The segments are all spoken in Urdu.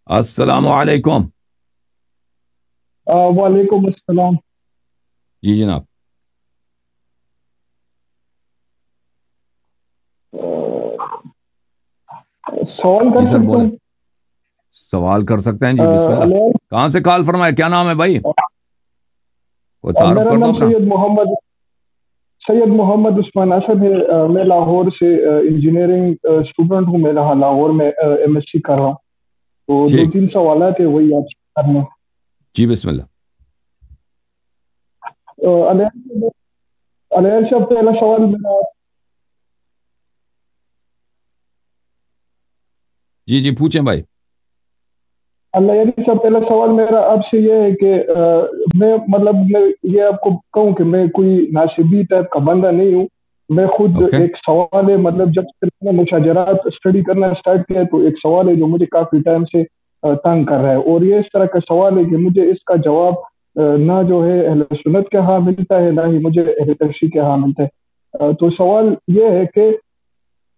السلام علیکم. وعلیکم السلام. جی جناب. سوال کر جی سر سکتا بولیں. ہوں؟ سوال کر سکتے ہیں جی, بسم اللہ. کہاں سے کال فرمائے, کیا نام ہے بھائی؟ کوئی تعارف میرا کر دو نام اپنا. سید محمد عثمان اسد ہے. میں لاہور سے انجینئرنگ اسٹوڈنٹ ہوں. میں لاہور میں ایم ایس سی کر رہا ہوں. تو ٹھیک. 2-3 سوالات ہیں, وہی آپ سے کرنے. جی بسم اللہ. علیہ صاحب, پہلا سوال میرا. جی جی پوچھیں بھائی. اللہ صاحب, پہلا سوال میرا آپ سے یہ ہے کہ میں یہ آپ کو کہوں کہ میں کوئی ناصبی ٹائپ کا بندہ نہیں ہوں. میں خود اوکے. ایک سوال ہے, جب سے میں نے مشاجرات اسٹڈی کرنا اسٹارٹ کیا تو ایک سوال ہے جو مجھے کافی ٹائم سے تنگ کر رہا ہے, اور یہ اس طرح کا سوال ہے کہ مجھے اس کا جواب نہ جو ہے اہل سنت کے ہاں ملتا ہے, نہ ہی مجھے اہل تشیع کے ہاں ملتا ہے. تو سوال یہ ہے کہ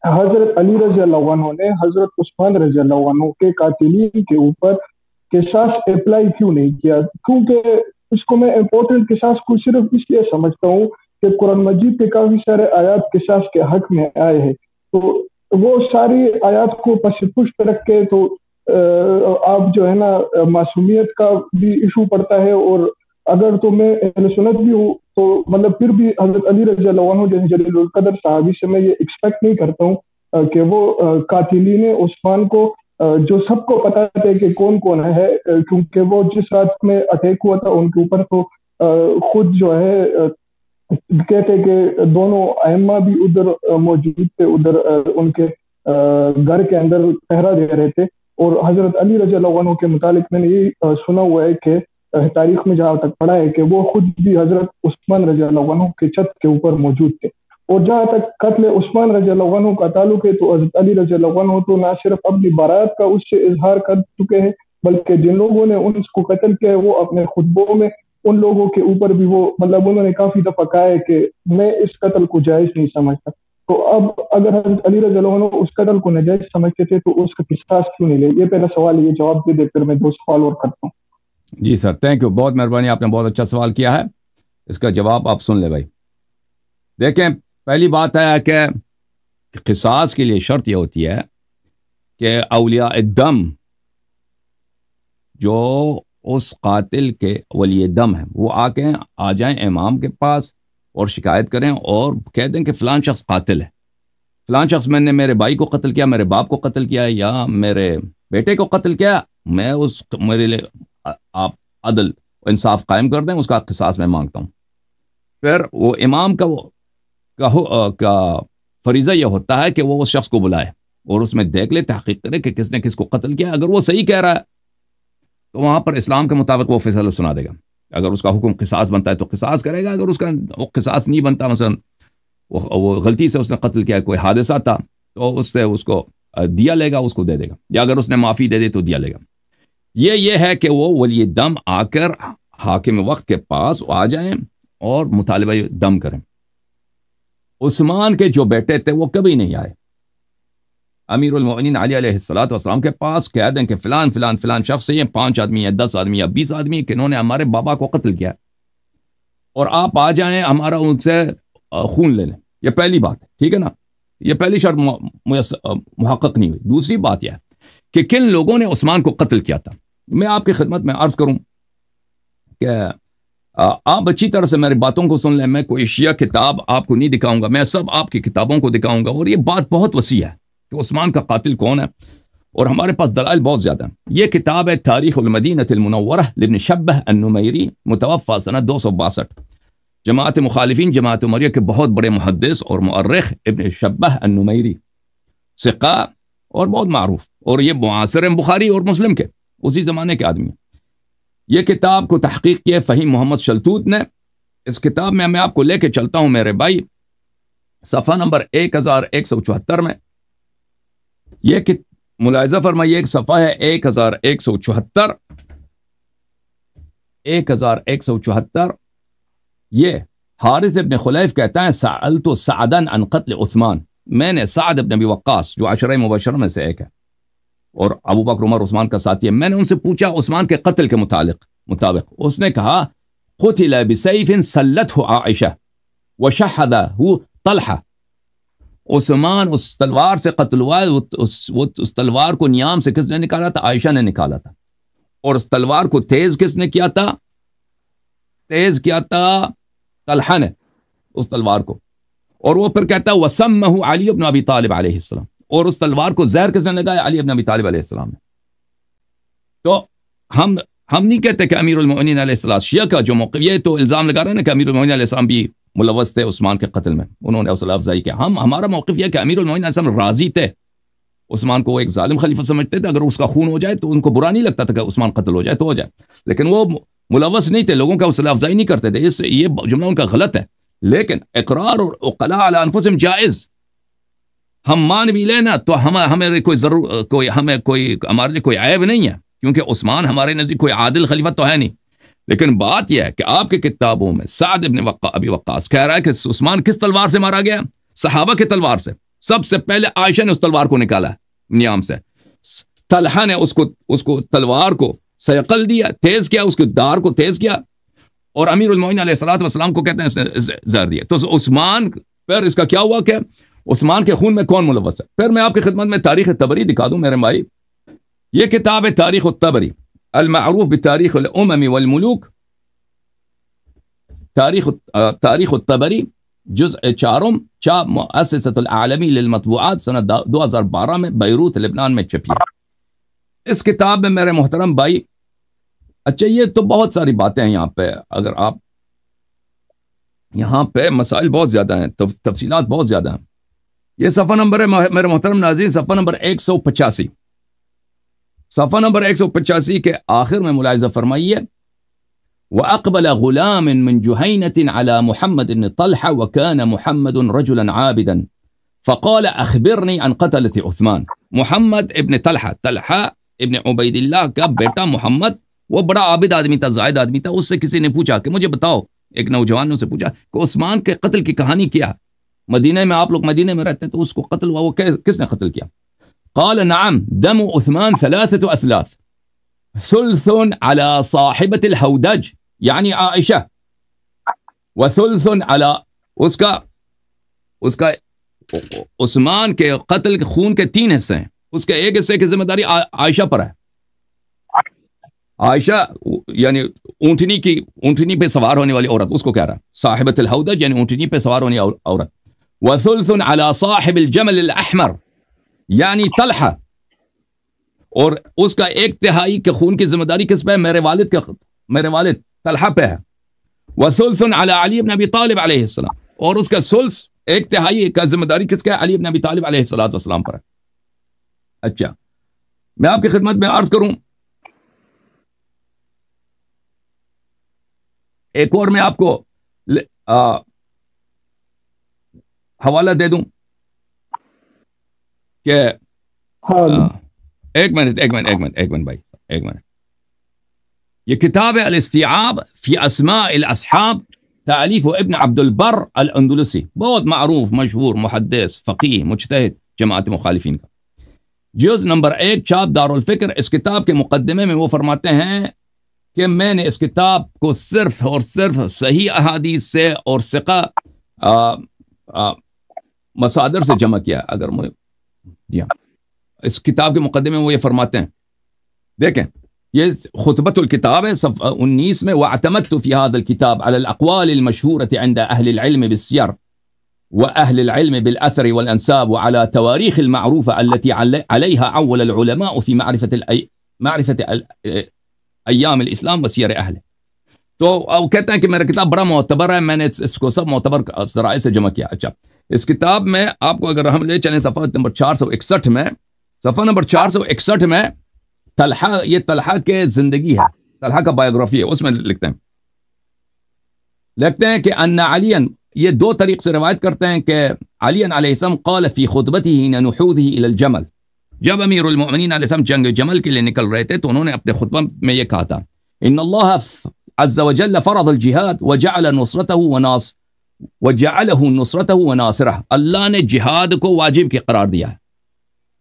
حضرت علی رضی اللہ عنہ نے حضرت عثمان رضی اللہ عنہ کے قاتلین کے اوپر قصاص اپلائی کیوں نہیں کیا؟ کیونکہ اس کو میں امپورٹنٹ قصاص کو صرف اس لیے سمجھتا ہوں کہ قرآن مجید کے کافی سارے آیات قصاص کے حق میں آئے ہیں. تو وہ ساری آیات کو پس پشت رکھ کے تو آپ جو ہے نا معصومیت کا بھی ایشو پڑتا ہے, اور اگر تو میں اہل سنت بھی ہوں تو پھر بھی حضرت علی رضی اللہ عنہ جیسے جلیل القدر صحابی سے میں یہ ایکسپیکٹ نہیں کرتا ہوں کہ وہ قاتلین عثمان کو, جو سب کو پتا ہے کہ کون کون ہے, کیونکہ وہ جس رات میں اٹیک ہوا تھا ان کے اوپر تو خود جو ہے کہتے کہ دونوں ائمہ بھی ادھر موجود تھے, ادھر ان کے گھر کے اندر پہرا دے رہے تھے. اور حضرت علی رضی اللہ عنہ کے متعلق میں نے یہ سنا ہوا ہے کہ تاریخ میں جہاں تک پڑھا ہے کہ وہ خود بھی حضرت عثمان رضی اللہ عنہ کے چھت کے اوپر موجود تھے. اور جہاں تک قتل عثمان رضی اللہ عنہ کا تعلق ہے تو حضرت علی رضی اللہ عنہ تو نہ صرف اپنی برات کا اس سے اظہار کر چکے ہیں, بلکہ جن لوگوں نے ان کو قتل کیا ہے وہ اپنے خطبوں میں ان لوگوں کے اوپر بھی وہ انہوں نے کافی دفعہ کہا ہے کہ میں اس قتل کو جائز نہیں سمجھتا. تو اب اگر حضرت علی رضی اللہ عنہ اس قتل کو ناجائز سمجھتے تھے تو اس کا قصاص کیوں نہیں لے؟ یہ پہلا سوال ہے, یہ جواب دے دے پھر میں 2 سوال اور کرتا ہوں. جی سر, تھینک یو, بہت مہربانی, آپ نے بہت اچھا سوال کیا ہے. اس کا جواب آپ سن لیں بھائی. دیکھیں, پہلی بات ہے کہ قصاص کے لیے شرط یہ ہوتی ہے کہ اولیاء الدم جو اس قاتل کے ولی دم ہیں وہ آ جائیں امام کے پاس اور شکایت کریں اور کہہ دیں کہ فلان شخص قاتل ہے, فلان شخص میں نے میرے بھائی کو قتل کیا, میرے باپ کو قتل کیا, یا میرے بیٹے کو قتل کیا, میں میرے لیے آپ عدل و انصاف قائم کر دیں, اس کا قصاص میں مانگتا ہوں. پھر وہ امام کا فریضہ یہ ہوتا ہے کہ وہ اس شخص کو بلائے اور اس میں دیکھ لے, تحقیق کرے کہ کس نے کس کو قتل کیا. اگر وہ صحیح کہہ رہا ہے تو وہاں پر اسلام کے مطابق وہ فیصلہ سنا دے گا. اگر اس کا حکم قصاص بنتا ہے تو قصاص کرے گا, اگر اس کا قصاص نہیں بنتا, مثلا وہ غلطی سے اس نے قتل کیا, کوئی حادثہ تھا, تو اس کو دیا لے گا, اس کو دے دے گا, یا اگر اس نے معافی دے دی تو دیا لے گا. یہ ہے کہ وہ ولی دم آ کر حاکم وقت کے پاس آ جائیں اور مطالبہ دم کریں. عثمان کے جو بیٹے تھے وہ کبھی نہیں آئے. امیر المؤمنین علی علیہ السلام کے پاس کہہ دیں کہ فلان فلان فلان شخص یہ 5 آدمی یا 10 آدمی یا 20 آدمی کہ انہوں نے ہمارے بابا کو قتل کیا, اور آپ آ جائیں ہمارا ان سے خون لے لیں. یہ پہلی بات ہے, ٹھیک ہے نا, یہ پہلی شرط محقق نہیں ہوئی. دوسری بات یہ ہے کہ کن لوگوں نے عثمان کو قتل کیا تھا. میں آپ کی خدمت میں عرض کروں کہ آپ اچھی طرح سے میری باتوں کو سن لیں. میں کوئی شیعہ کتاب آپ کو نہیں دکھاؤں گا, میں سب آپ کی کتابوں کو دکھاؤں گا, اور یہ بات بہت وسیع ہے کہ عثمان کا قاتل کون ہے, اور ہمارے پاس دلائل بہت زیادہ ہیں. یہ کتاب ہے تاریخ المدینہ المنورہ لابن شبہ النمیری, متوفى سنہ 262. جماعت مخالفین جماعت عمریہ کے بہت بڑے محدث اور مؤرخ ابن شبہ النمیری, ثقہ اور بہت معروف, اور یہ معاصر بخاری اور مسلم کے اسی زمانے کے آدمی. یہ کتاب کو تحقیق کیا فہیم محمد شلتوت نے. اس کتاب میں آپ کو لے کے چلتا ہوں میرے بھائی, صفحہ نمبر 1174 میں. یہ ملاحظہ فرمائیے, ایک صفحہ ہے 1174. 1174. یہ حارث ابن خلیف کہتا ہے سألت سعدا عن قتل عثمان, میں نے سعد ابن ابی وقاص جو 10 مبشرہ میں سے ایک ہے, اور ابو بکر عمر عثمان کا ساتھی ہے. میں نے ان سے پوچھا عثمان کے قتل کے مطابق اس نے کہا قتل بسیف سلته عائشہ وشحذه طلحہ. عثمان اس تلوار سے قتل ہوا ہے. اس تلوار کو نیام سے کس نے نکالا تھا؟ عائشہ نے نکالا تھا. اور اس تلوار کو تیز کس نے کیا تھا؟ تیز کیا تھا طلحہ نے اس تلوار کو. اور وہ پھر کہتا ہے وسمہ علی بن ابی طالب علیہ السلام. اور اس تلوار کو زہر کس نے لگایا؟ علی بن ابی طالب علیہ السلام نے. تو ہم نہیں کہتے کہ امیر المؤمنین علیہ السلام شیعہ کا جو موقف، یہ تو الزام لگا رہے ہیں نا کہ امیر المؤمنین علیہ السلام بھی ملوث تھے عثمان کے قتل میں، انہوں نے حوصلہ افزائی کیا. ہمارا موقف یہ ہے کہ امیر المؤمنین علیہ السلام راضی تھے. عثمان کو وہ ایک ظالم خلیفہ سمجھتے تھے، اگر اس کا خون ہو جائے تو ان کو برا نہیں لگتا تھا کہ عثمان قتل ہو جائے تو ہو جائے، لیکن وہ ملوث نہیں تھے، لوگوں کا حوصلہ افزائی نہیں کرتے تھے. یہ جملہ ان کا غلط ہے. لیکن اقرار اور عقلاء علی انفسہم جائز. ہم مان بھی لینا تو ہمیں کوئی ہمارے لیے کوئی عیب نہیں ہے، کیونکہ عثمان ہمارے نزدیک کوئی عادل خلیفہ تو ہے نہیں. لیکن بات یہ ہے کہ آپ کے کتابوں میں سعد ابن ابی وقاص کہہ رہا ہے کہ عثمان کس تلوار سے مارا گیا؟ صحابہ کے تلوار سے. سب سے پہلے عائشہ نے اس تلوار کو نکالا نیام سے. طلحہ نے اس کو تلوار کو سیقل دیا، تیز کیا، اس کے دار کو تیز کیا. اور امیر المومنین علیہ الصلوۃ والسلام کو کہتے ہیں اس نے زہر دیا. تو عثمان پھر اس کا کیا ہوا کہ عثمان کے خون میں کون ملوث ہے؟ پھر میں آپ کی خدمت میں تاریخ تبری دکھا دوں میرے بھائی. یہ کتاب ہے تاریخ الطبری المعروف بتاریخ الامم والملوک. تاریخ الطبری جزء 4 چاپ مؤسسۃ العالمی للمطبوعات سنہ 2012 میں بیروت لبنان میں چھپی. اس کتاب میں میرے محترم بھائی، اچھا یہ تو بہت ساری باتیں ہیں یہاں پہ، اگر آپ یہاں پہ مسائل بہت زیادہ ہیں، تفصیلات بہت زیادہ ہیں. یہ صفحہ نمبر ہے میرے محترم ناظرین، صفحہ نمبر 185. صفحہ نمبر 185 کے آخر میں ملاحظہ فرمائیے وَأَقْبَلَ غُلَامٌ مِّن جُهَيْنَةٍ عَلَى مُحَمَّدٍ بن طلحة وكان محمد رجلا عابدا فقال أخبرني عن قتلة عثمان. محمد ابن طلحہ ابن عبید اللہ کا بیٹا محمد، وہ بڑا عابد آدمی تھا، زاہد آدمی تھا. اس سے کسی نے پوچھا کہ مجھے بتاؤ، ایک نوجوان نے سے پوچھا کہ عثمان کے قتل کی کہانی کیا؟ مدینہ میں آپ لوگ مدینہ میں رہتے ہیں تو اس کو قتل ہوا، وہ کس نے قتل کیا؟ قال نعم دم عثمان 3 أثلاث ثلث على صاحبة الهودج یعنی عائشہ وثلث على اس کا عثمان کے قتل کے خون کے 3 حصے ہیں، اس کے ایک حصے کی ذمہ داری عائشہ پر ہے. عائشہ یعنی اونٹنی پہ سوار ہونے والی عورت، اس کو کہہ رہا صاحبۃ الہودج یعنی اونٹنی پہ سوار ہونے والی عورت. وثلث على صاحب الجمل الاحمر یعنی طلحہ، اور اس کا 1/3 کے خون کی ذمہ داری کس پہ ہے؟ میرے والد طلحہ پہ ہے. وثلث على علی بن ابی طالب علیہ السلام، اور اس کا ثلث 1/3 کا ذمہ داری کس کا ہے؟ علی بن ابی طالب علیہ السلام پر ہے. اچھا میں آپ کی خدمت میں عرض کروں، ایک اور میں آپ کو حوالہ دے دوں کہ ایک منٹ بھائی، ایک منٹ. یہ کتاب ہے الاستیعاب فی اسماء الاصحاب، تالیف ابن عبد البر الاندلسی، بہت معروف مشہور محدث فقیہ مجتہد جماعت مخالفین کا. جز نمبر 1 چاپ دارالفکر. اس کتاب کے مقدمے میں وہ فرماتے ہیں کہ میں نے اس کتاب کو صرف اور صرف صحیح احادیث سے اور ثقہ مصادر سے جمع کیا. اگر مجھے دیا اس کتاب کے مقدمے میں وہ یہ فرماتے ہیں، دیکھیں یہ خطبۃ الکتاب ہے صفحہ 19 میں، وَاعْتَمَدْتُ فِي هَذَا الْكِتَابِ عَلَى الْأَقْوَالِ الْمَشْهُورَةِ عِنْدَ أَهْلِ الْعِلْمِ بِالسِّيَرِ وَأَهْلِ الْعِلْمِ بِالْأَثَرِ وَالْأَنْسَابِ وَعَلَى تَوَارِيخِ الْمَعْرُوفَةِ الَّتِي عَلَيْهَا عَوَّلَ الْعُلَمَاءُ فِي معرفة أيام الإسلام وسير أهله. تو وہ کہتے ہیں کہ میرا کتاب بڑا معتبر ہے، میں نے اس کو سب معتبر ذرائع سے جمع کیا. اچھا اس کتاب میں آپ کو اگر ہم لے چلیں صفحہ نمبر 461 میں، صفحہ نمبر 461 میں طلحہ، یہ طلحہ کے زندگی ہے، طلحہ کا بایوگرافی ہے، اس میں لکھتے ہیں کہ ان علی، یہ 2 طریق سے روایت کرتے ہیں کہ علی علیہ السلام قال فی خطبته حين نحوذه الى الجمل، جب امیر المؤمنین علیہ السلام جنگ جمل کے لیے نکل رہے تھے تو انہوں نے اپنے خطبہ میں یہ کہا تھا، ان اللہ عز وجل فرض الجہاد وجعله نصرته وناصرہ، اللہ نے جہاد کو واجب کی قرار دیا ہے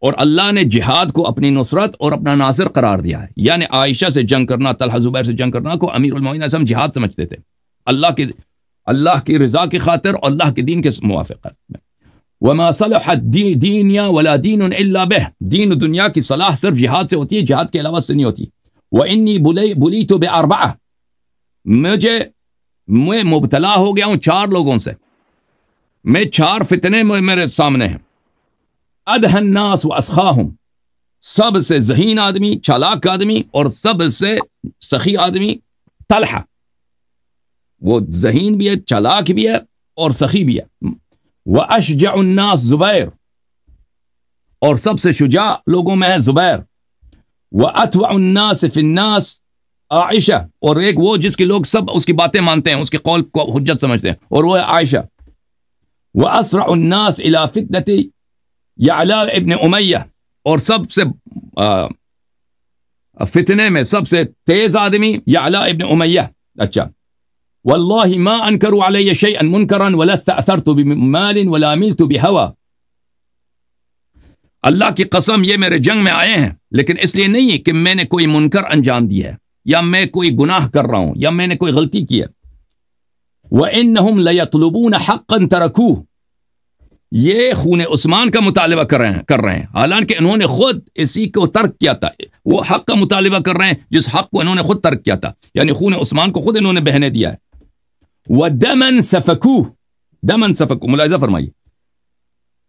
اور اللہ نے جہاد کو اپنی نصرت اور اپنا ناصر قرار دیا ہے. یعنی عائشہ سے جنگ کرنا، طلحہ زبیر سے جنگ کرنا کو امیر المومنین علیہ السلام جہاد سمجھتے تھے، اللہ کی رضا کی خاطر اور اللہ کے دین کے موافقت میں. وما صلحت دینیا ولا دین الا به، دین و دنیا کی صلاح صرف جہاد سے ہوتی ہے، جہاد کے علاوہ سے نہیں ہوتی. وانی بلیت باربعہ، میں مبتلا ہو گیا ہوں 4 لوگوں سے، میں 4 فتنے میرے سامنے ہیں. ادہن الناس واسخاہم، سب سے ذہین آدمی، چالاک آدمی، اور سب سے سخی آدمی طلحہ. وہ ذہین بھی ہے، چالاک بھی ہے اور سخی بھی ہے. واشجع الناس زبیر، اور سب سے شجاع لوگوں میں ہے زبیر. واتوع الناس فی الناس عائشہ، اور ایک وہ جس کے لوگ سب اس کی باتیں مانتے ہیں، اس کے قول کو حجت سمجھتے ہیں، اور وہ ہے عائشہ. واسرع الناس الى فتنة یعلا ابن امیہ، اور سب سے فتنے میں سب سے تیز آدمی یعلا ابن امیہ. اچھا. واللہ ما انکروا علی شیئا منکرا ولا استأثرت بمال ولا ملت بہوا، اللہ کی قسم یہ میرے جنگ میں آئے ہیں لیکن اس لیے نہیں کہ میں نے کوئی منکر انجام دی ہے، یا میں کوئی گناہ کر رہا ہوں، یا میں نے کوئی غلطی کی ہے. وَإِنَّهُمْ لَيَطْلُبُونَ حَقًّا تَرَكُوهُ، یہ خون عثمان کا مطالبہ کر رہے ہیں حالانکہ انہوں نے خود اسی کو ترک کیا تھا. وہ حق کا مطالبہ کر رہے ہیں جس حق کو انہوں نے خود ترک کیا تھا، یعنی خون عثمان کو خود انہوں نے بہنے دیا ہے. وَدَمًا سَفَكُوهُ، دمن سفک، ملاحظہ فرمائیے،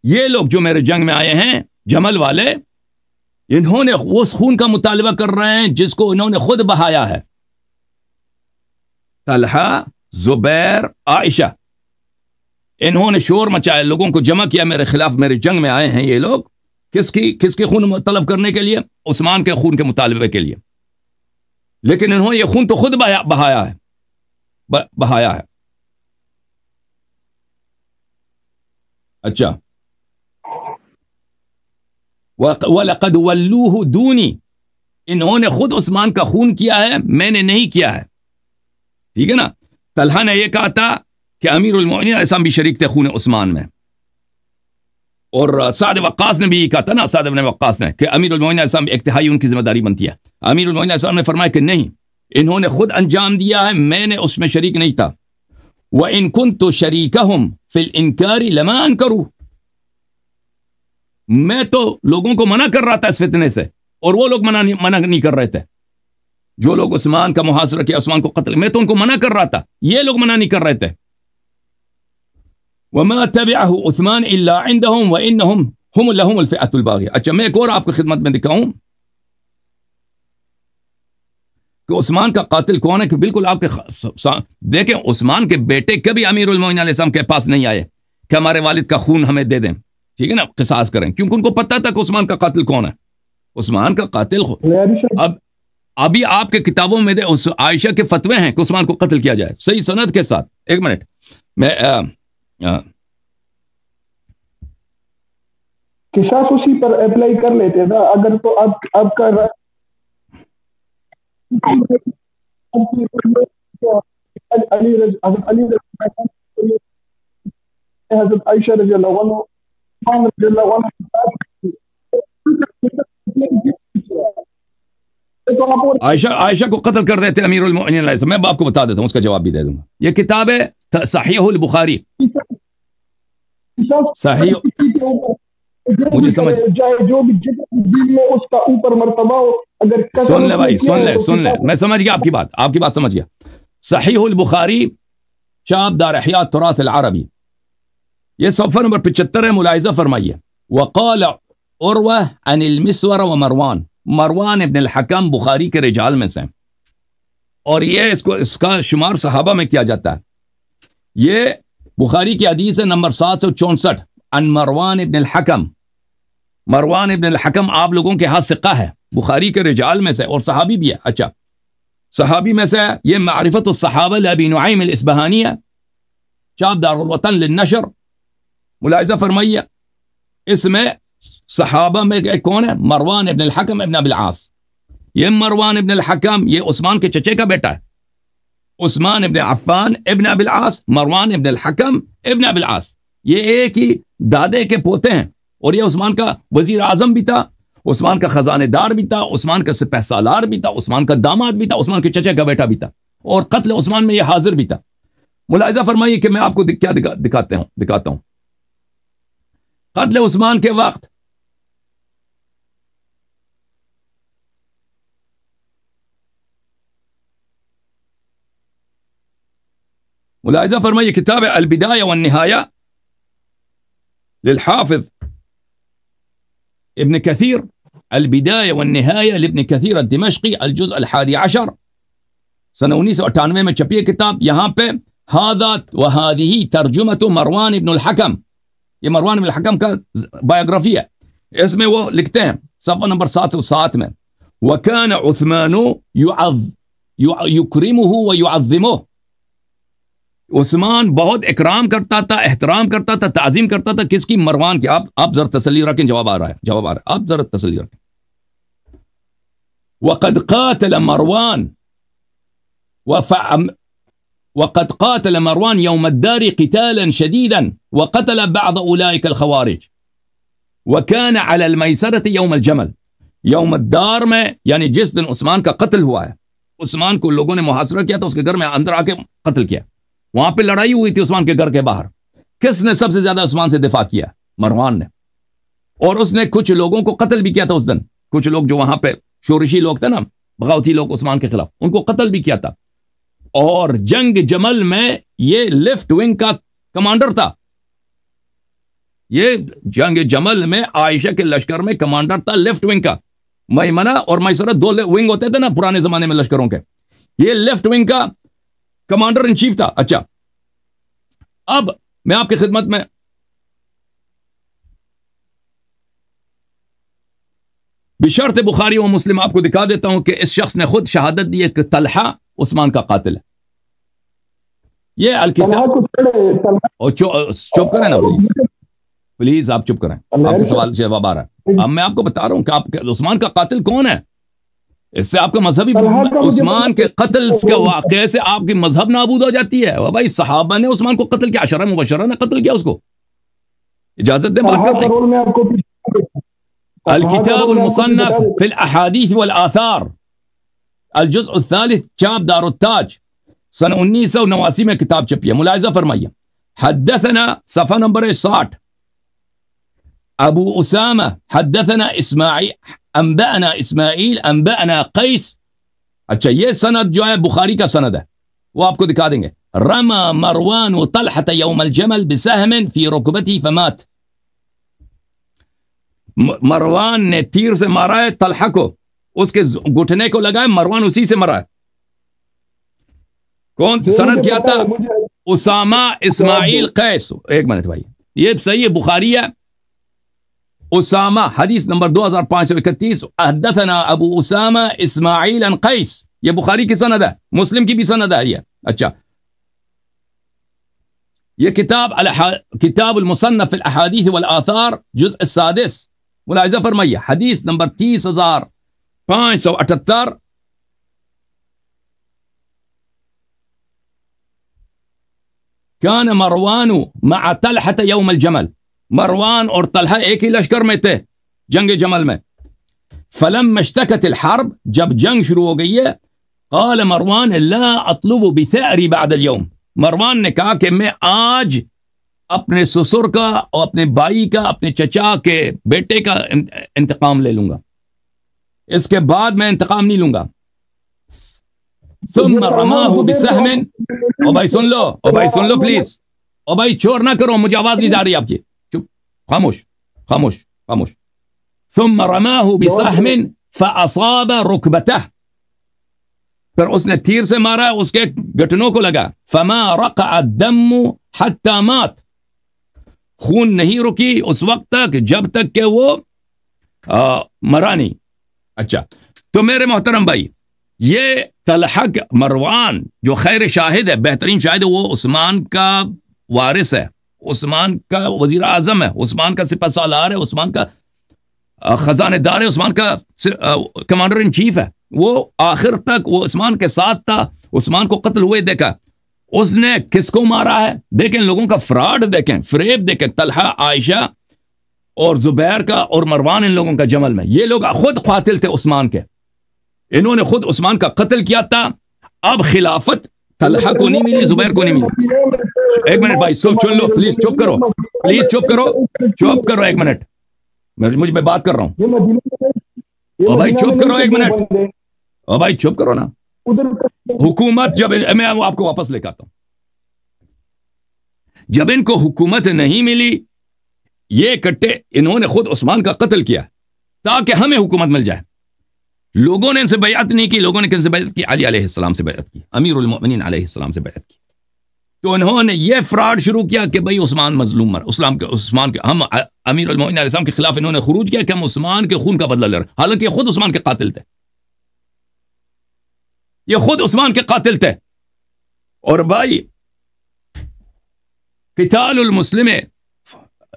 یہ لوگ جو میرے جنگ میں آئے ہیں جمل والے، انہوں نے اس خون کا مطالبہ کر رہے ہیں جس کو انہوں نے خود بہایا ہے. طلحہ، زبیر، عائشہ، انہوں نے شور مچایا، لوگوں کو جمع کیا میرے خلاف، میرے جنگ میں آئے ہیں یہ لوگ. کس کی خون طلب کرنے کے لیے؟ عثمان کے خون کے مطالبے کے لیے. لیکن انہوں نے یہ خون تو خود بہایا ہے. اچھا. وَلَقَدْ وَلُّوهُ دُونِي، انہوں نے خود عثمان کا خون کیا ہے، میں نے نہیں کیا ہے. ٹھیک ہے نا. طلحہ نے یہ کہا تھا کہ امیر المومنین علیہ السلام بھی شریک تھے خون عثمان میں، اور سعد وقاص نے بھی یہ کہا تھا نا، سعد بن وقاص نے، کہ امیر المومنین علیہ السلام ایک تہائی ان کی ذمہ داری بنتی ہے. امیر المومنین علیہ السلام نے فرمایا کہ نہیں، انہوں نے خود انجام دیا ہے، میں نے اس میں شریک نہیں تھا. وَإِن كُنْتُ شَرِيكَهُمْ فِي الْإِنْكَارِ لَمَا أَنْكَرُوا، میں تو لوگوں کو منع کر رہا تھا اس فتنے سے، اور وہ لوگ منع نہیں کر رہے تھے. جو لوگ عثمان کا محاصرہ کیا، عثمان کو قتل، میں تو ان کو منع کر رہا تھا، یہ لوگ منع نہیں کر رہے تھے. وَمَا تَبِعَهُ عثمان إِلَّا عِنْدَهُمْ وَإِنَّهُمْ هُمْ لَهُمُ الْفِئَةُ الْبَاغِيَةُ. اچھا، میں ایک اور آپ کی خدمت میں دکھاؤں کہ عثمان کا قاتل کون ہے، کہ بالکل آپ کے دیکھیں عثمان کے بیٹے کبھی امیر المومنین علیہ السلام کے پاس نہیں آئے کہ ہمارے والد کا خون ہمیں دے دیں، ٹھیک ہے نا، قصاص کریں، کیونکہ ان کو پتا تھا کہ عثمان کا قاتل کون ہے. عثمان کا قاتل ابھی آپ کے کتابوں میں عائشہ کے فتوے ہیں کہ عثمان کو قتل کیا جائے، صحیح سند کے ساتھ. ایک منٹ، میں قصاص اسی پر اپلائی کر لیتے نا. اگر تو اب کا حضرت عائشہ رضی اللہ عنہ، عائشہ کو قتل کر دیتے امیر المومنین علیہ السلام. میں آپ کو بتا دیتا ہوں، اس کا جواب بھی دے دوں گا. یہ کتاب ہے صحیح البخاری. صحیح، مجھے سمجھ، جو بھی اس کا اوپر مرتبہ ہو، اگر سن لے بھائی، سن لے، میں سمجھ گیا آپ کی بات سمجھ گیا. صحیح البخاری، چاپ دار احیاء التراث العربی، یہ صفحہ نمبر 75 ہے، ملاحظہ فرمائیے. وقال عروہ عن المسور ومروان، مروان ابن الحکم بخاری کے رجال میں سے، اور یہ اس کا شمار صحابہ میں کیا جاتا ہے. یہ بخاری کی حدیث ہے نمبر 764 عن مروان ابن الحکم. مروان ابن الحکم آپ لوگوں کے ہاتھ ثقہ ہے، بخاری کے رجال میں سے، اور صحابی بھی ہے. اچھا، صحابی میں سے یہ معرفت الصحابہ لابی نعیم الاصبہانی ہے، چاپ دار الوطن للنشر. ملاحظہ فرمائیے، اس میں صحابہ میں کون ہے؟ مروان ابن الحکم ابن ابی العاص. یہ مروان ابن الحکم یہ عثمان کے چچے کا بیٹا ہے، عثمان ابن عفان ابن ابی العاص، مروان ابن الحکم ابن ابی العاص، یہ ایک ہی دادے کے پوتے ہیں. اور یہ عثمان کا وزیر اعظم بھی تھا، عثمان کا خزانے دار بھی تھا، عثمان کا سپہ سالار بھی تھا، عثمان کا داماد بھی تھا، عثمان کے چچا کا بیٹا بھی تھا، اور قتل عثمان میں یہ حاضر بھی تھا۔ ملاحظہ فرمائیے کہ میں آپ کو کیا دکھاتا ہوں۔ قتل عثمان کے وقت ملاحظہ فرمائیے، کتاب البدایہ والنہایہ للحافظ ابن کثیر، البدایہ والنہایہ لابن کثیر الدمشقی، الجزء 11 سنہ 1998 میں چھپی ہے کتاب۔ یہاں پہ ھذا وھذہ ترجمۃ مروان ابن الحکم، یہ مروان ابن الحکم کا بایوگرافی ہے۔ اس میں وہ لکھتے ہیں صفحہ نمبر 707 میں، وَكَانَ عثمان يُكْرِمُهُ وَيُعَظِّمُهُ، عثمان بہت اکرام کرتا تھا، احترام کرتا تھا، تعظیم کرتا تھا، کس کی؟ مروان کی۔ آپ ذرا تسلی رکھیں، جواب آ رہا ہے، آپ ذرا تسلی رکھیں۔ وقد قاتل مروان يوم الدار قتالا شديدا وقتل بعض اولئك الخوارج وكان على الميسرة يوم الجمل۔ یوم الدار میں یعنی جس دن عثمان کا قتل ہوا ہے، عثمان کو لوگوں نے محاصرہ کیا تو اس کے گھر میں اندر آ کے قتل کیا، وہاں پہ لڑائی ہوئی تھی عثمان کے گھر کے باہر۔ کس نے سب سے زیادہ عثمان سے دفاع کیا؟ مروان نے، اور اس نے کچھ لوگوں کو قتل بھی کیا تھا اس دن، کچھ لوگ جو وہاں پہ شورشی لوگ تھے نا، بغاوتی لوگ عثمان کے خلاف، ان کو قتل بھی کیا تھا۔ اور جنگ جمل میں یہ لیفٹ ونگ کا کمانڈر تھا، یہ جنگ جمل میں عائشہ کے لشکر میں کمانڈر تھا لیفٹ ونگ کا۔ میمنہ اور میسرہ دو ونگ ہوتے تھے نا پرانے زمانے میں لشکروں کے، یہ لیفٹ ونگ کا کمانڈر ان چیف تھا۔ اچھا، اب میں آپ کی خدمت میں بشرط بخاری و مسلم آپ کو دکھا دیتا ہوں کہ اس شخص نے خود شہادت دی ہے کہ طلحہ عثمان کا قاتل ہے۔ یہ الکتاب، چپ کریں نا پلیز آپ چپ کریں، آپ کے سوال جواب آ رہا ہے۔ اب میں آپ کو بتا رہا ہوں کہ آپ عثمان کا قاتل کون ہے، اس سے آپ کا مذہبی عثمان کے قتل کے واقعے سے آپ کی مذہب نابود ہو جاتی ہے۔ بھائی صحابہ نے عثمان کو قتل کیا، عشرہ مبشرہ نے قتل کیا اس کو، اجازت دیں بات کرنے۔ الکتاب المصنف فی الاحادیث والآثار، الجزء الثالث، چاپ دار التاج، سن 1989 میں کتاب چھپی ہے۔ ملاحظہ فرمائیے، حدثنا صفحہ نمبر 60، ابو اسامہ حدثنا اسماعیل انبأنا اسماعیل انبأنا قیس۔ اچھا، یہ سند جو ہے بخاری کا سند ہے، وہ آپ کو دکھا دیں گے۔ رمى مروان طلحة يوم الجمل بسهم في ركبته فمات، مروان نے تیر سے مارا ہے طلحہ کو، اس کے گھٹنے کو لگا ہے، مروان اسی سے مرا ہے۔ کون سند کیا تھا؟ اسامہ اسماعیل قیس۔ ایک منٹ بھائی، یہ صحیح بخاری ہے، اسامہ حدیث نمبر 2531، حدثنا ابو اسامہ اسماعیل عن قیس، یہ بخاری کی سند ہے، مسلم کی بھی سند ہے یہ۔ اچھا، یہ کتاب المصنف فی الاحادیث والآثار، جزء السادس، ملاحظہ فرمائیے، حدیث نمبر 30,578۔ کان مروان مع طلحة یوم الجمل، مروان اور طلحہ ایک ہی لشکر میں تھے جنگ جمل میں۔ فلما اشتکت الحرب، جب جنگ شروع ہو گئی ہے، قال مروان لا اطلب بثأری بعد اليوم، مروان نے کہا کہ میں آج اپنے سسر کا اور اپنے بھائی کا، اپنے چچا کے بیٹے کا انتقام لے لوں گا، اس کے بعد میں انتقام نہیں لوں گا۔ ثم رماه بسهم، او بھائی سن لو، او بھائی سن لو پلیز، او بھائی چور نہ کرو، مجھے آواز نہیں جا رہی آپ کی، چپ، خاموش خاموش خاموش۔ ثم رماه بسهم فاصاب ركبته، پھر اس نے تیر سے مارا، اس کے گھٹنوں کو لگا۔ فما رقع الدم حتى مات، خون نہیں رکی اس وقت تک جب تک کہ وہ مرا نہیں۔ اچھا، تو میرے محترم بھائی، یہ طلحہ مروان جو خیر شاہد ہے، بہترین شاہد ہے، وہ عثمان کا وارث ہے، عثمان کا وزیر اعظم ہے، عثمان کا سپہ سالار ہے، عثمان کا خزانہ دار ہے، عثمان کا کمانڈر ان چیف ہے، وہ آخر تک وہ عثمان کے ساتھ تھا، عثمان کو قتل ہوئے دیکھا۔ اس نے کس کو مارا ہے؟ دیکھیں لوگوں کا فراڈ، دیکھیں فریب، دیکھیں طلحہ، عائشہ اور زبیر کا اور مروان ان لوگوں کا جمل میں. یہ لوگ خود قاتل تھے عثمان کے, انہوں نے خود عثمان کا قتل کیا تھا. اب خلافت طلحہ کو نہیں ملی, زبیر کو نہیں ملی. ایک منٹ بھائی سن لو پلیز, چپ کرو پلیز, چپ کرو ایک منٹ, مجھ میں بات کر رہا ہوں. او بھائی چپ کرو ایک منٹ, او بھائی چپ کرو نا. حکومت جب میں آپ کو واپس لے کے آتا ہوں, جب ان کو حکومت نہیں ملی, یہ کٹے انہوں نے خود عثمان کا قتل کیا تاکہ ہمیں حکومت مل جائے. لوگوں نے ان سے بیعت نہیں کی, لوگوں نے کن سے بیعت کی؟ علی علیہ السلام سے بیعت کی, امیر المؤمنین علیہ السلام سے بیعت کی. تو انہوں نے یہ فراڈ شروع کیا کہ بھئی عثمان مظلوم مر, عثمان کے ہم امیر المؤمنین علیہ السلام کے خلاف انہوں نے خروج کیا کہ ہم عثمان کے خون کا بدلہ لے رہے ہیں, حالانکہ یہ خود عثمان کے قاتل تھے, یہ خود عثمان کے قاتل تھے. اور بھائی قتال المسلم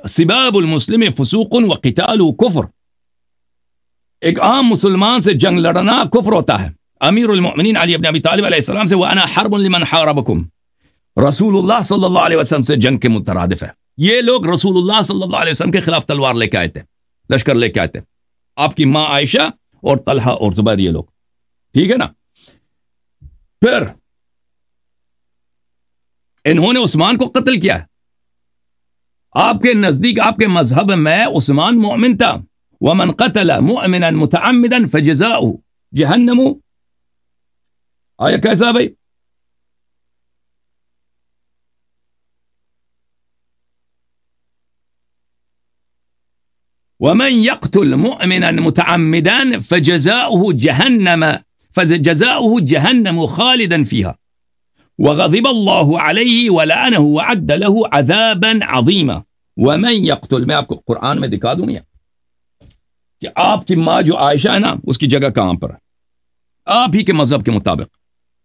سباب المسلم فسوق و قتال کفر, ایک عام مسلمان سے جنگ لڑنا کفر ہوتا ہے. امیر المؤمنین علی بن ابی طالب علیہ السلام سے وَأَنَا حَرْبٌ لِمَنْ حَارَبَكُمْ, رسول اللہ صلی اللہ علیہ وسلم سے جنگ کے مترادف ہے. یہ لوگ رسول اللہ صلی اللہ علیہ وسلم کے خلاف تلوار لے کے آئے تھے, لشکر لے کے آئے تھے, آپ کی ماں عائشہ اور طلحہ اور زبیر, یہ لوگ, ٹھیک ہے نا. پھر انہوں نے عثمان کو قتل کیا. آپ کے نزدیک, آپ کے مذہب میں عثمان مؤمن تھا. وَمَنْ قَتَلَ مُؤْمِنًا مُتَعَمِّدًا فَجَزَاؤُهُ جَهَنَّمُ, آیا کیسا بھائی؟ وَمَنْ يَقْتُلْ مُؤْمِنًا مُتَعَمِّدًا فَجَزَاؤُهُ جَهَنَّمُ خَالِدًا فِيهَا وغضب الله عليه ولعنه وعد له عذابا عظيما. ومن يقتل, میں آپ کو قرآن میں دکھا دوں یا کہ آپ کی ماں جو عائشہ ہے نا, اس کی جگہ کہاں پر ہے؟ آپ ہی کے مذہب کے مطابق.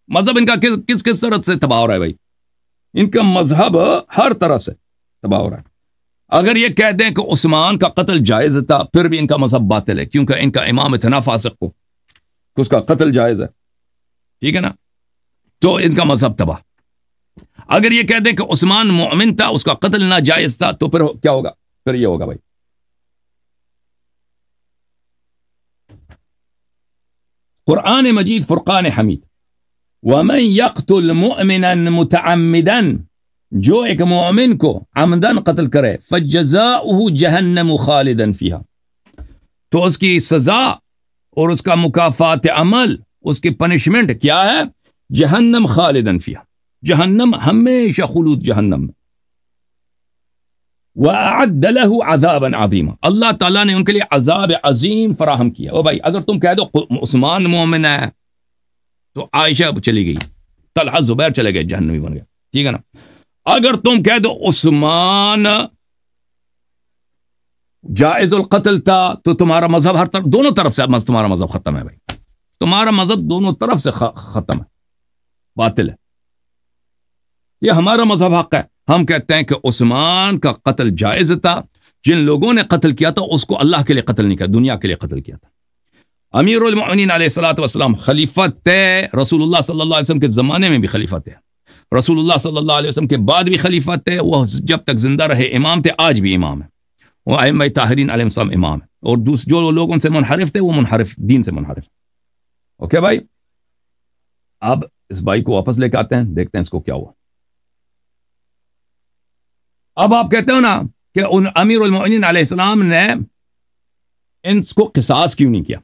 مذہب ان کا کس طرح سے تباہ ہو رہا ہے بھائی؟ ان کا مذہب ہر طرح سے تباہ ہو رہا ہے. اگر یہ کہہ دیں کہ عثمان کا قتل جائز تھا, پھر بھی ان کا مذہب باطل ہے, کیونکہ ان کا امام اتنا فاسق کو اس کا قتل جائز ہے, ٹھیک ہے نا, تو ان کا مذہب تباہ. اگر یہ کہہ دیں کہ عثمان مومن تھا, اس کا قتل ناجائز تھا, تو پھر کیا ہوگا؟ پھر یہ ہوگا بھائی. قرآن مجید فرقان حمید, وَمَن يَقْتُلْ مُؤْمِنًا مُتَعَمِّدًا, جو ایک مومن کو عمدن قتل کرے, فَجَزَاؤُهُ جَهَنَّمُ خَالِدًا فِيهَا, تو اس کی سزا اور اس کا مکافات عمل, اس کی پنشمنٹ کیا ہے؟ جہنم خالدن فیہا, جہنم ہمیشہ خلود جہنم میں. وَأَعَدَّ لَهُ عَذَابًا عَظِيمًا, اللہ تعالیٰ نے ان کے لیے عذاب عظیم فراہم کیا. او بھائی اگر تم کہہ دو عثمان مومن ہے, تو عائشہ چلی گئی, طلحہ زبیر چلے گئے, جہنمی بن گئے, ٹھیک ہے نا. اگر تم کہہ دو عثمان جائز القتل تھا, تو تمہارا مذہب ہر طرف, دونوں طرف سے تمہارا مذہب ختم ہے بھائی. تمہارا مذہب دونوں طرف سے ختم ہے, باطل ہے. یہ ہمارا مذہب حق ہے. ہم کہتے ہیں کہ عثمان کا قتل جائز تھا, جن لوگوں نے قتل کیا تھا اس کو اللہ کے لیے قتل نہیں کیا, دنیا کے لیے قتل کیا تھا. امیر المؤمنین علیہ الصلوۃ والسلام خلیفہ تھے, رسول اللہ صلی اللہ علیہ وسلم کے زمانے میں بھی خلیفہ تھے, رسول اللہ صلی اللہ علیہ وسلم کے بعد بھی خلیفہ تھے, وہ جب تک زندہ رہے امام تھے, آج بھی امام ہے, وہ ائمہ طاہرین علیہ السلام امام ہے. اور جو لوگ ان سے منحرف تھے, وہ منحرف, دین سے منحرف. اوکے بھائی, اب اس بھائی کو واپس لے کے آتے ہیں, دیکھتے ہیں اس کو کیا ہوا. اب آپ کہتے ہو نا کہ امیر المؤمنین علیہ السلام نے ان کو قصاص کیوں نہیں کیا.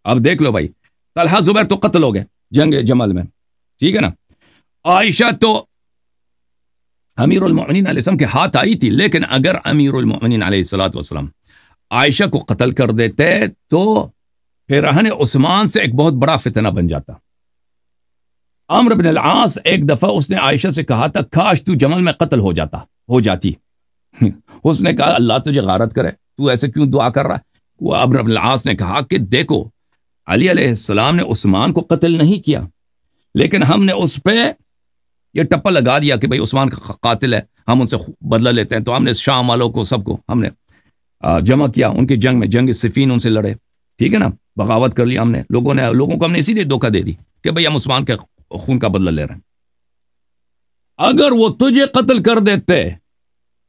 اب دیکھ لو بھائی, طلحہ زبیر تو قتل ہو گئے جنگ جمل میں, ٹھیک ہے نا. عائشہ تو امیر المؤمنین علیہ السلام کے ہاتھ آئی تھی, لیکن اگر امیر المؤمنین علیہ الصلوۃ والسلام عائشہ کو قتل کر دیتے تو پھر رہن عثمان سے ایک بہت بڑا فتنہ بن جاتا. عمرو بن العاص ایک دفعہ اس نے عائشہ سے کہا تھا, کاش تو جمل میں قتل ہو جاتی. اس نے کہا اللہ تجھے غارت کرے, تو ایسے کیوں دعا کر رہا ہے. وہ عمرو بن العاص نے کہا کہ دیکھو, علی علیہ السلام نے عثمان کو قتل نہیں کیا, لیکن ہم نے اس پہ یہ ٹپا لگا دیا کہ بھئی عثمان کا قاتل ہے, ہم ان سے بدلہ لیتے ہیں. تو ہم نے شام والوں کو سب کو ہم نے جمع کیا, ان کی جنگ میں, جنگ صفین, ان سے لڑے, ٹھیک ہے نا, بغاوت کر لی ہم نے. لوگوں کو ہم نے اسی لیے دھوکہ دے دی کہ بھئی ہم عثمان کے خون کا بدلہ لے رہے ہیں. اگر وہ تجھے قتل کر دیتے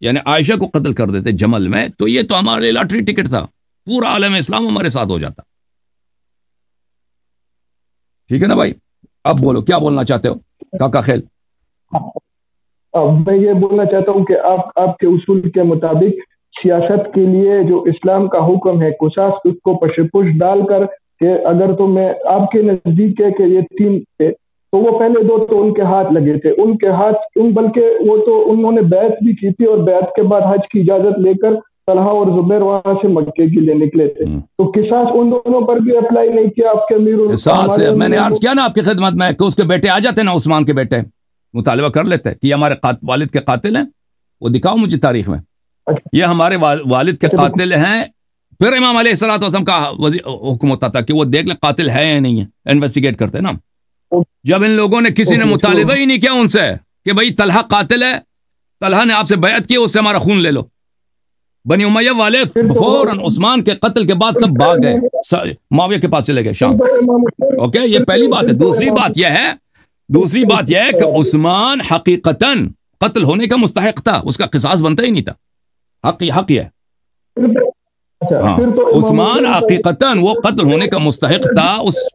یعنی عائشہ کو قتل کر دیتے جمل میں تو یہ تو ہمارے لیے لاٹری ٹکٹ تھا, پورا عالم اسلام ہمارے ساتھ ہو جاتا. ٹھیک ہے نا بھائی, اب بولو کیا بولنا چاہتے ہو کاکا خیل. میں یہ بولنا چاہتا ہوں کہ آپ کے اصول کے مطابق سیاست کے لیے جو اسلام کا حکم ہے قصاص, اس کو پش ڈال کر کہ اگر تو میں آپ کے نزدیک ہے کہ یہ 3 تھے تو وہ پہلے 2 تو ان کے ہاتھ لگے تھے, ان کے ہاتھ بلکہ وہ تو انہوں نے بیعت بھی کی تھی اور بیعت کے بعد حج کی اجازت لے کر طلحہ اور زبیر وہاں سے مکے کے لیے نکلے تھے, تو قصاص ان دونوں پر بھی اپلائی نہیں کیا آپ کے امیر. میں نے عرض کیا نا آپ کی خدمت میں کہ اس کے بیٹے آ جاتے نا, عثمان کے بیٹے مطالبہ کر لیتے کہ یہ ہمارے والد کے قاتل ہیں, وہ دکھاؤ مجھے تاریخ میں یہ ہمارے والد کے قاتل ہیں. پھر امام علیہ الصلوۃ والسلام کا حکم ہوتا تھا کہ وہ دیکھ لیں قاتل ہے یا نہیں ہے, انویسٹیگیٹ کرتے نا. جب ان لوگوں نے کسی نے مطالبہ ہی نہیں کیا ان سے کہ بھائی طلحہ قاتل ہے, طلحہ نے آپ سے بیعت کی, اس سے ہمارا خون لے لو, بنی امیہ والے فوراً عثمان کے قتل کے بعد سب بھاگ گئے, معاویہ کے پاس چلے گئے شام. اوکے, یہ پہلی بات ہے. دوسری بات یہ ہے کہ عثمان حقیقتاً قتل ہونے کا مستحق تھا, اس کا قصاص بنتا ہی نہیں تھا. حق یہ ہے. ہاں, عثمان حقیقتاً وہ قتل ہونے کا مستحق تھا.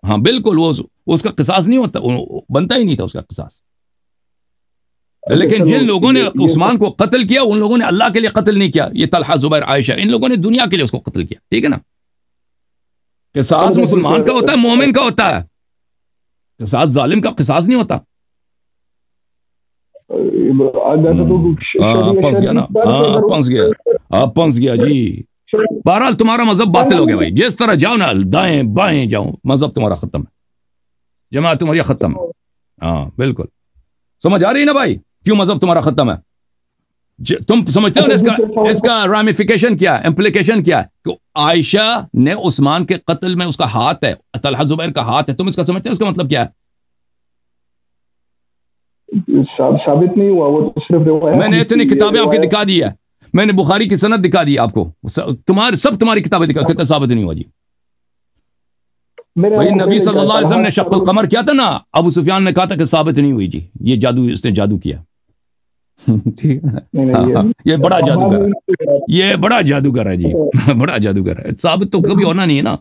ہاں بالکل, وہ اس کا قصاص نہیں ہوتا, بنتا ہی نہیں تھا اس کا قصاص. لیکن جن لوگوں نے عثمان کو قتل کیا ان لوگوں نے اللہ کے لیے قتل نہیں کیا. یہ طلحہ زبیر عائشہ ان لوگوں نے دنیا کے لیے اس کو قتل کیا. ٹھیک ہے نا. قصاص مسلمان کا ہوتا ہے, مومن کا ہوتا ہے. قصاص ظالم کا قصاص نہیں ہوتا. پنس گیا جی. بہرحال تمہارا مذہب باطل ہو گیا بھائی. جس طرح جاؤ نا دائیں بائیں جاؤ, مذہب تمہارا ختم ہے, جماعت تمہاری ختم ہے. ہاں بالکل, سمجھ آ رہی ہے نا بھائی کیوں مذہب تمہارا ختم ہے. تم سمجھتے ہو اس کا رامیفیکیشن کیا ہے, امپلیکیشن کیا ہے کہ عائشہ نے عثمان کے قتل میں اس کا ہاتھ ہے, طلحہ زبیر کا ہاتھ ہے. تم اس کا سمجھتے ہو اس کا مطلب کیا ہے؟ ثابت نہیں ہوا, وہ تو صرف میں نے اتنی کتابیں آپ کی دکھا دی ہے, میں نے بخاری کی سند دکھا دی آپ کو, تمہاری کتابیں دکھا, کہتے ثابت نہیں ہوا جی. بھائی نبی صلی اللہ علیہ وسلم نے شق القمر کیا تھا نا, ابو سفیان نے کہا تھا کہ ثابت نہیں ہوئی جی, یہ جادو, اس نے جادو کیا. یہ بڑا جادوگر ہے, یہ بڑا جادوگر ہے جی, بڑا جادوگر ہے. ثابت تو کبھی ہونا نہیں ہے نا.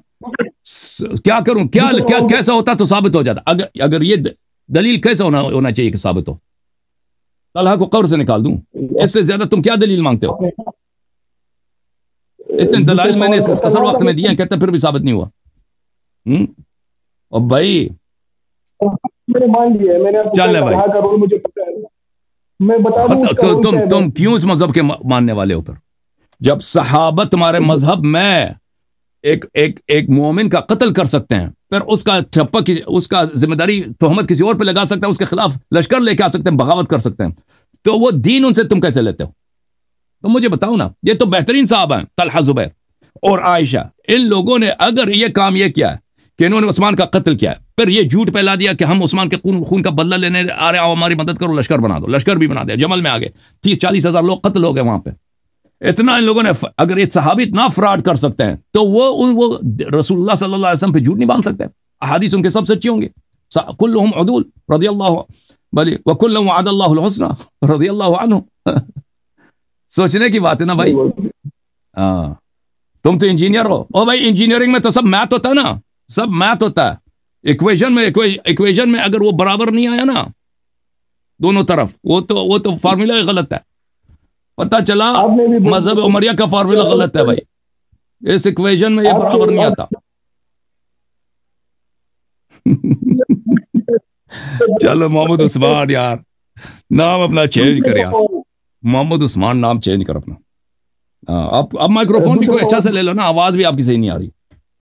کیا کروں, کیا کیسا ہوتا تو ثابت ہو جاتا. اگر یہ دلیل کیسا ہونا چاہیے کہ ثابت ہو. طلحہ کو قبر سے نکال دوں, اس سے زیادہ تم کیا دلیل مانگتے ہو؟ اتنے دلائل میں نے اس مختصر وقت میں دیے, کہتے پھر بھی ثابت نہیں ہوا. اور بھائی چل بھائی, تم کیوں اس مذہب کے ماننے والے ہو؟ پھر جب صحابہ تمہارے مذہب میں ایک مومن کا قتل کر سکتے ہیں, پھر اس کا ٹھپا اس کا ذمہ داری تہمت کسی اور پہ لگا سکتے ہیں, اس کے خلاف لشکر لے کے آ سکتے ہیں, بغاوت کر سکتے ہیں, تو وہ دین ان سے تم کیسے لیتے ہو؟ تو مجھے بتاؤ نا. یہ تو بہترین صحابہ ہیں, طلحہ زبیر اور عائشہ. ان لوگوں نے اگر یہ کام یہ کیا ہے کہ انہوں نے عثمان کا قتل کیا ہے, پھر یہ جھوٹ پھیلا دیا کہ ہم عثمان کے خون کا بدلہ لینے آ رہے ہیں, ہماری مدد کرو, لشکر بنا دو. لشکر بھی بنا دیا, جمل میں آگے 30-40 ہزار لوگ قتل ہو گئے وہاں پہ. اتنا ان لوگوں نے, اگر یہ صحابی اتنا فراڈ کر سکتے ہیں تو وہ رسول اللہ صلی اللہ علیہ وسلم پہ جھوٹ نہیں باندھ سکتے. احادیث ان کے سب سچی ہوں گے. کلہم عدول رضی اللہ بلی وکلہم وعد اللہ الحسنى رضی اللہ عنہ. سوچنے کی بات ہے نا بھائی. ہاں, تم تو انجینئر ہو. او بھائی انجینئرنگ میں تو سب میتھ ہوتا ہے نا, سب میتھ ہوتا ہے. ایکویشن میں اگر وہ برابر نہیں آیا نا دونوں طرف, وہ تو فارمولا غلط ہے. پتہ چلا مذہب عمریہ کا فارمولا غلط ہے بھائی, اس ایکویشن میں یہ برابر نہیں آتا. چلو محمد عثمان یار, نام اپنا چینج کر یار, محمد عثمان نام چینج کر اپنا. اب مائکروفون بھی کوئی اچھا سے لے لو نا, آواز بھی آپ کی صحیح نہیں آ رہی.